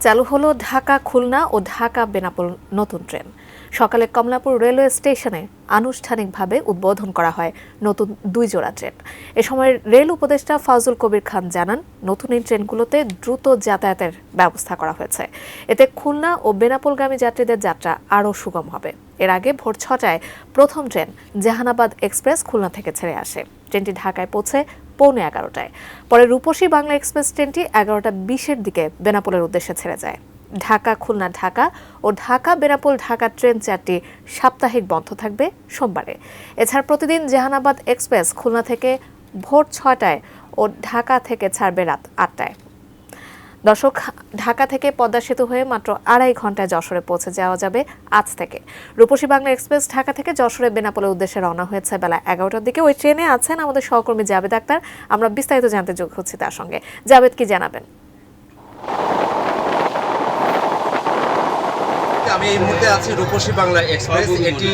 চালু হলো ঢাকা খুলনা ও ঢাকা বেনাপোল নতুন ট্রেন। সকালে কমলাপুর রেলওয়ে স্টেশনে আনুষ্ঠানিকভাবে উদ্বোধন করা হয় নতুন 2 জোড়া ট্রেন। এ সময় রেল উপদেষ্টা ফাজুল কবির খান জানান, নতুন এই ট্রেনগুলোতে দ্রুত যাতায়াতের ব্যবস্থা করা হয়েছে। এতে খুলনা ও বেনাপোলগামী যাত্রীদের যাত্রা আরও সুগম হবে। এর আগে ভোর 6টায় প্রথম ট্রেন জাহানাবাদ এক্সপ্রেস খুলনা থেকে ছেড়ে আসে। ট্রেনটি ঢাকায় পৌঁছে পৌনে 11টায়। পরে রূপসী বাংলা এক্সপ্রেস ট্রেনটি 11টা 20-এর দিকে বেনাপোলের উদ্দেশ্যে ছেড়ে যায়। ঢাকা খুলনা ঢাকা ও ঢাকা বেনাপোল ঢাকা ট্রেন 4টি সাপ্তাহিক বন্ধ থাকবে সোমবারে। এছাড়া প্রতিদিন জাহানাবাদ এক্সপ্রেস খুলনা থেকে ভোর 6টায় ও ঢাকা থেকে ছাড়বে রাত 8টায়। দর্শক, ঢাকা থেকে পদ্মা সেতু হয়ে মাত্র 2.5 ঘন্টায় যশোরে পৌঁছে যাওয়া যাবে আজ থেকে। রূপসী বাংলা এক্সপ্রেস ঢাকা থেকে যশোরে বেনাপোলের উদ্দেশ্যে রওনা হয়েছে বেলা 11টার দিকে। ওই ট্রেনে আছেন আমাদের সহকর্মী জাবেদ আক্তার। আমরা বিস্তারিত জানতে যোগ হচ্ছি তার সঙ্গে। জাবেদ, কি জানাবেন? আমি এই মুহূর্তে আছি রূপসী বাংলা এক্সপ্রেস। এটি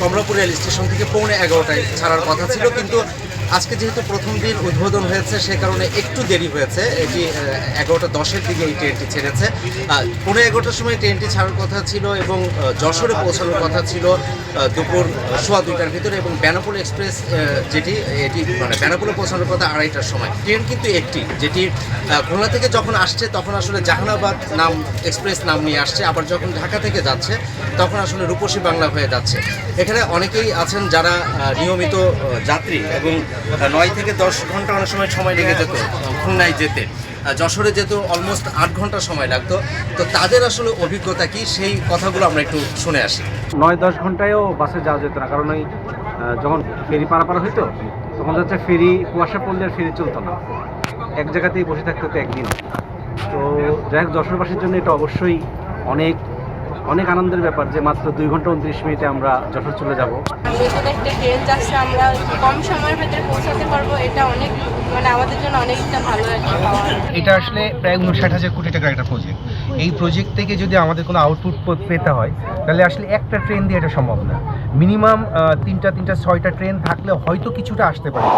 কমলাপুর রেল স্টেশন থেকে পৌনে 11টায় ছাড়ার কথা ছিল, কিন্তু আজকে যেহেতু প্রথম দিন উদ্বোধন হয়েছে সে কারণে একটু দেরি হয়েছে। এটি 11টা 10-এর দিকে এই ট্রেনটি ছেড়েছে। পৌনে 11টার সময় ট্রেনটি ছাড়ার কথা ছিল এবং যশোরে পৌঁছানোর কথা ছিল দুপুর 1:15টার ভিতরে, এবং বেনাপোল এক্সপ্রেস যেটি এটি বেনাপোলে পৌঁছানোর কথা 2:30টার সময়। ট্রেন কিন্তু একটি, যেটি খুলনা থেকে যখন আসছে তখন আসলে জাহানাবাদ নাম এক্সপ্রেস নাম নিয়ে আসছে, আবার যখন ঢাকা থেকে যাচ্ছে তখন আসলে রূপসী বাংলা হয়ে যাচ্ছে। এখানে অনেকেই আছেন যারা নিয়মিত যাত্রী, এবং 9 থেকে 10 ঘন্টা অনেক সময় লেগে যেত খুলনায় যেতে। যশোরে যেত অলমোস্ট 8 ঘন্টা সময় লাগতো। তো তাদের আসলে অভিজ্ঞতা কি, সেই কথাগুলো আমরা একটু শুনে আসি। 9-10 ঘন্টায়ও বাসে যাওয়া যেত না, কারণ ওই যখন ফেরি পারাপার হইতো তখন যাচ্ছে ফেরি কুয়াশা পড়লে আর ফেরি চলতো না, এক জায়গাতেই বসে থাকতে হতো একদিন। তো যাই হোক, যশোরবাসীর জন্য এটা অবশ্যই অনেক অনেক আনন্দের ব্যাপার যে মাত্র 2 ঘন্টা 29 মিনিটে আমরা যশোর চলে যাব। নতুন একটা ট্রেন যাচ্ছে, আমরা কম সময়ের ভেতরে পৌঁছাতে পারবো, এটা অনেক আমাদের জন্য অনেকটা ভালো একটা পাওয়া। এটা আসলে প্রায় 59,000 কোটি টাকার একটা প্রজেক্ট। এই প্রজেক্ট থেকে যদি আমাদের কোনো আউটপুট পেতে হয় তাহলে আসলে একটা ট্রেন দিয়ে এটা সম্ভব না। মিনিমাম 3টা 6টা ট্রেন থাকলে হয়তো কিছুটা আসতে পারে।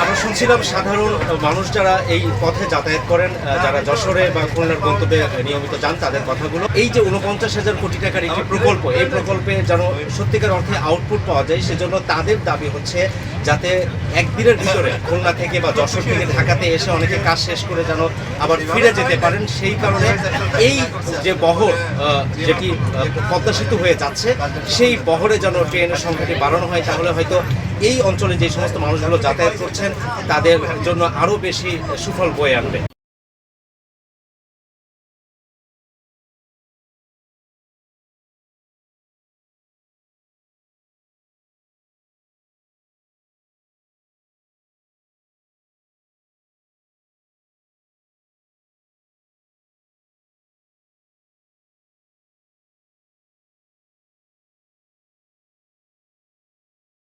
আমরা শুনছিলাম সাধারণ মানুষ যারা এই পথে যাতায়াত করেন, যারা যশোরে বা খুলনার গন্তব্যে নিয়মিত যান, তাদের কথাগুলো। এই যে 49,000 কোটি টাকার একটি প্রকল্প, এই প্রকল্পে যেন সত্যিকার অর্থে আউটপুট পাওয়া যায়, সেজন্য তাদের দাবি হচ্ছে যাতে একদিনের ভিতরে খুলনা থেকে বা যশোর থেকে ঢাকাতে এসে অনেকে কাজ শেষ করে যেন আবার ফিরে যেতে পারেন। সেই কারণে এই যে বহর যেটি পদ্মা সেতু হয়ে যাচ্ছে, সেই বহরে যেন ট্রেনের সংখ্যাটি বাড়ানো হয়, তাহলে হয়তো এই অঞ্চলে যে সমস্ত মানুষগুলো যাতায়াত করছেন তাদের জন্য আরও বেশি সুফল বয়ে আনবে।